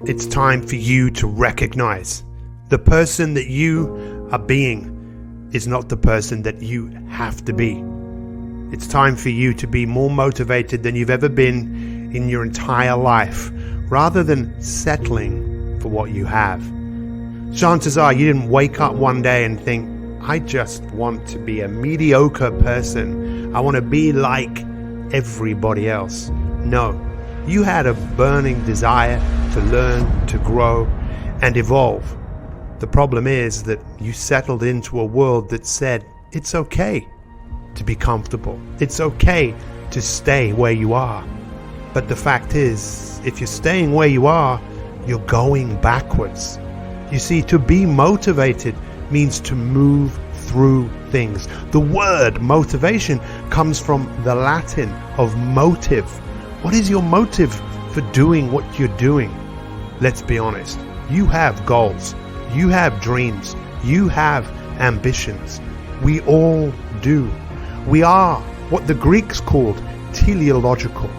It's time for you to recognize the person that you are being is not the person that you have to be. It's time for you to be more motivated than you've ever been in your entire life, rather than settling for what you have. Chances are you didn't wake up one day and think, I just want to be a mediocre person. I want to be like everybody else. No, you had a burning desire to learn, to grow, and evolve. The problem is that you settled into a world that said it's okay to be comfortable. It's okay to stay where you are. But the fact is, if you're staying where you are, you're going backwards. You see, to be motivated means to move through things. The word motivation comes from the Latin of motive. What is your motive for doing what you're doing? Let's be honest. You have goals. You have dreams. You have ambitions. We all do. We are what the Greeks called teleological.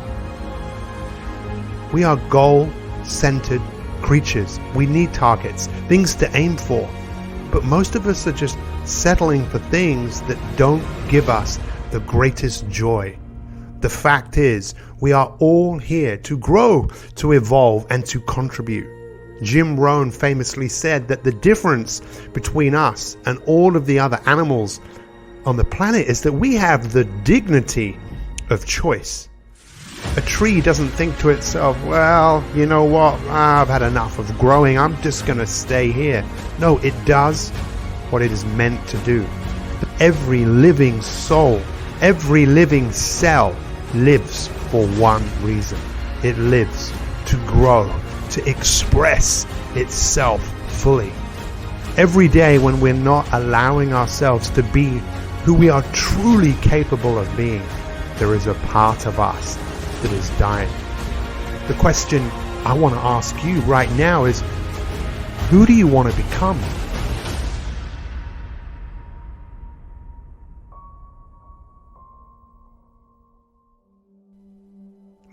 We are goal-centered creatures. We need targets, things to aim for. But most of us are just settling for things that don't give us the greatest joy. The fact is, we are all here to grow, to evolve, and to contribute. Jim Rohn famously said that the difference between us and all of the other animals on the planet is that we have the dignity of choice. A tree doesn't think to itself, well, you know what, I've had enough of growing, I'm just going to stay here. No, it does what it is meant to do. Every living soul, every living cell lives for one reason. It lives to grow, to express itself fully. Every day when we're not allowing ourselves to be who we are truly capable of being, there is a part of us that is dying. The question I want to ask you right now is, who do you want to become?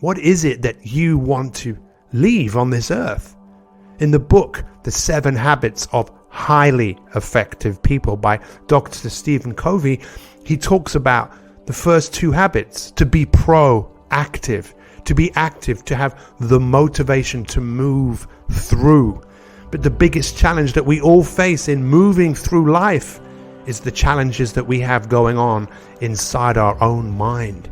What is it that you want to leave on this earth? In the book, The 7 Habits of Highly Effective People by Dr. Stephen Covey, he talks about the first 2 habits: to be proactive, to be active, to have the motivation to move through. But the biggest challenge that we all face in moving through life is the challenges that we have going on inside our own mind.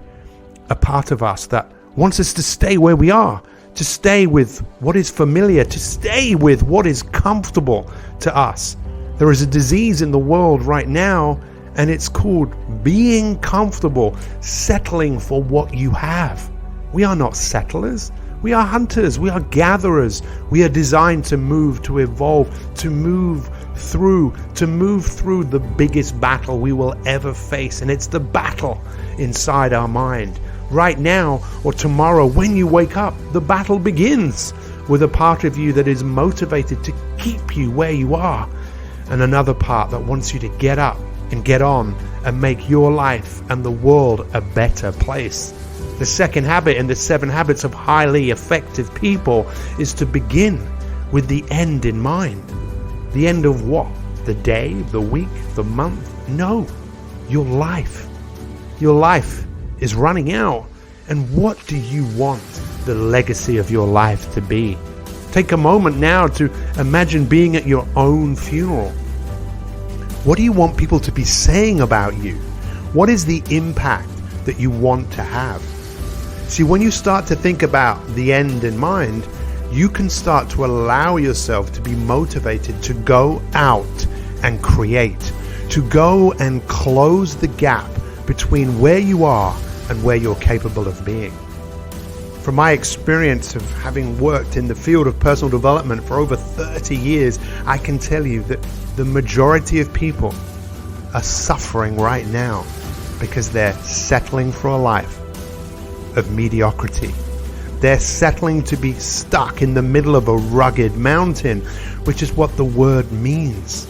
A part of us that wants us to stay where we are, to stay with what is familiar, to stay with what is comfortable to us. There is a disease in the world right now, and it's called being comfortable, settling for what you have. We are not settlers. We are hunters. We are gatherers. We are designed to move, to evolve, to move through the biggest battle we will ever face. And it's the battle inside our mind. Right now or tomorrow, when you wake up, the battle begins with a part of you that is motivated to keep you where you are, and another part that wants you to get up and get on and make your life and the world a better place. The second habit in the 7 habits of highly effective people is to begin with the end in mind. The end of what? The day, the week, the month? No, your life. Your life is running out. And what do you want the legacy of your life to be? Take a moment now to imagine being at your own funeral. What do you want people to be saying about you? What is the impact that you want to have? See, when you start to think about the end in mind, you can start to allow yourself to be motivated to go out and create, to go and close the gap between where you are and where you're capable of being. From my experience of having worked in the field of personal development for over 30 years, I can tell you that the majority of people are suffering right now because they're settling for a life of mediocrity. They're settling to be stuck in the middle of a rugged mountain, which is what the word means.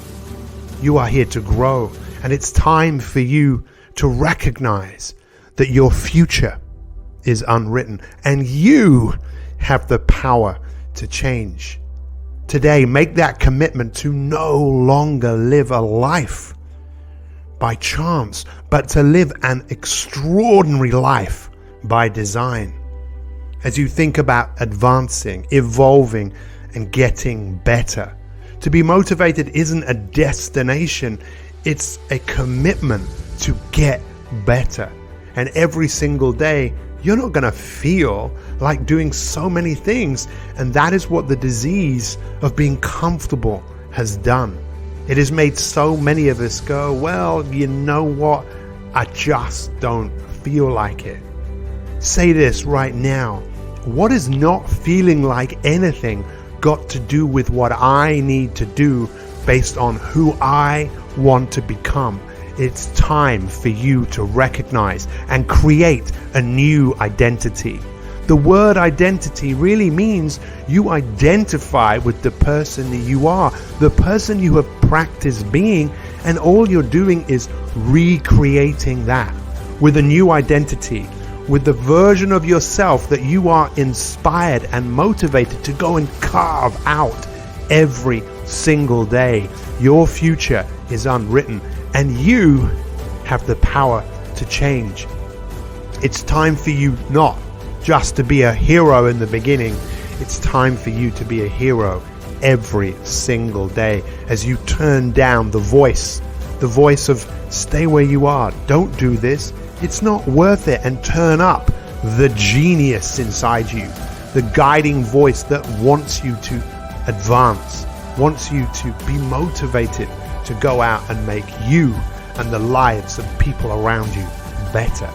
You are here to grow, and it's time for you to recognize that your future is unwritten, and you have the power to change. Today, make that commitment to no longer live a life by chance, but to live an extraordinary life by design. As you think about advancing, evolving, and getting better, to be motivated isn't a destination, it's a commitment to get better. And every single day, you're not going to feel like doing so many things. And that is what the disease of being comfortable has done. It has made so many of us go, well, you know what? I just don't feel like it. Say this right now. What is not feeling like anything got to do with what I need to do based on who I want to become? It's time for you to recognize and create a new identity. The word identity really means you identify with the person that you are, the person you have practiced being, and all you're doing is recreating that with a new identity, with the version of yourself that you are inspired and motivated to go and carve out every single day. Your future is unwritten, and you have the power to change. It's time for you not just to be a hero in the beginning. It's time for you to be a hero every single day as you turn down the voice of stay where you are, don't do this, it's not worth it, and turn up the genius inside you, the guiding voice that wants you to advance, wants you to be motivated to go out and make you and the lives of people around you better.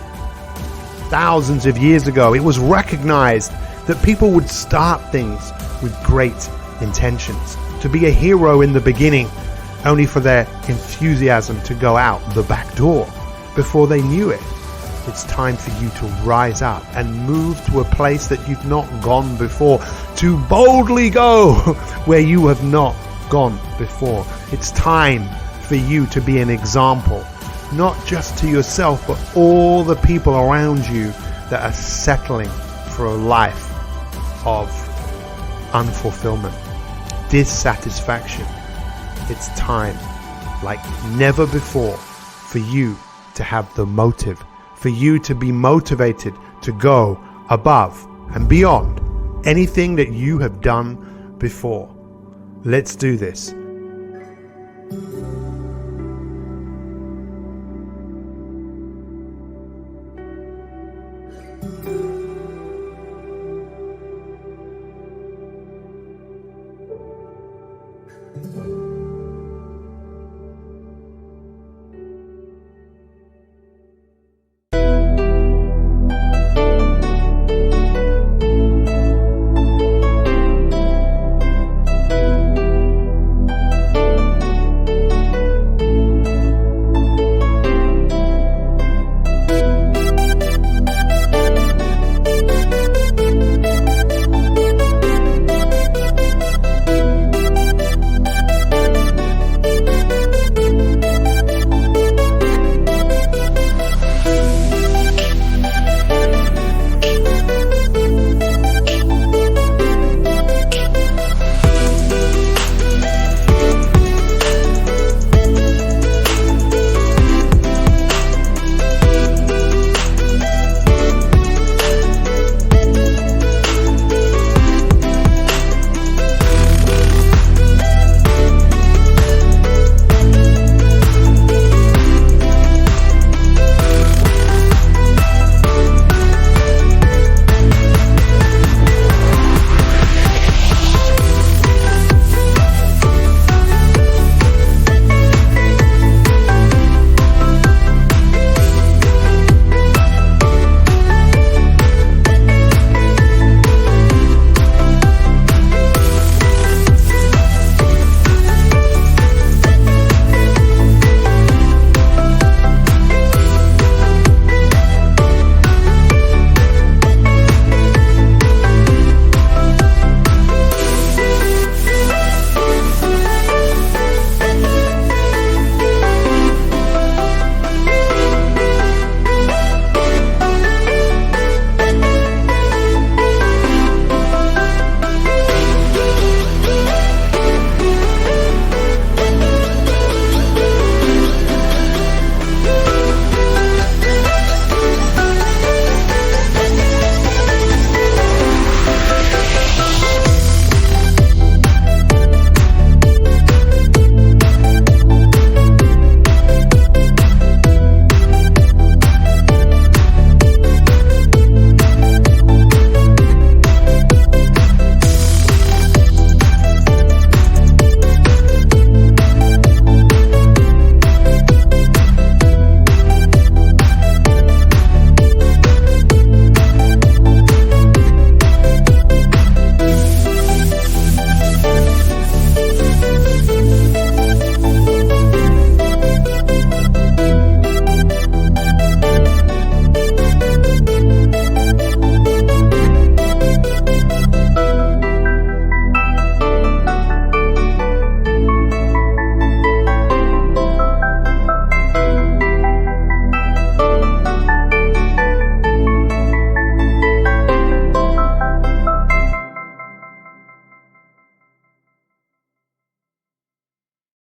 Thousands of years ago, it was recognized that people would start things with great intentions, to be a hero in the beginning, only for their enthusiasm to go out the back door before they knew it. It's time for you to rise up and move to a place that you've not gone before, to boldly go where you have not gone before. It's time for you to be an example, not just to yourself, but all the people around you that are settling for a life of unfulfillment, dissatisfaction. It's time, like never before, for you to have the motive, for you to be motivated to go above and beyond anything that you have done before. Let's do this.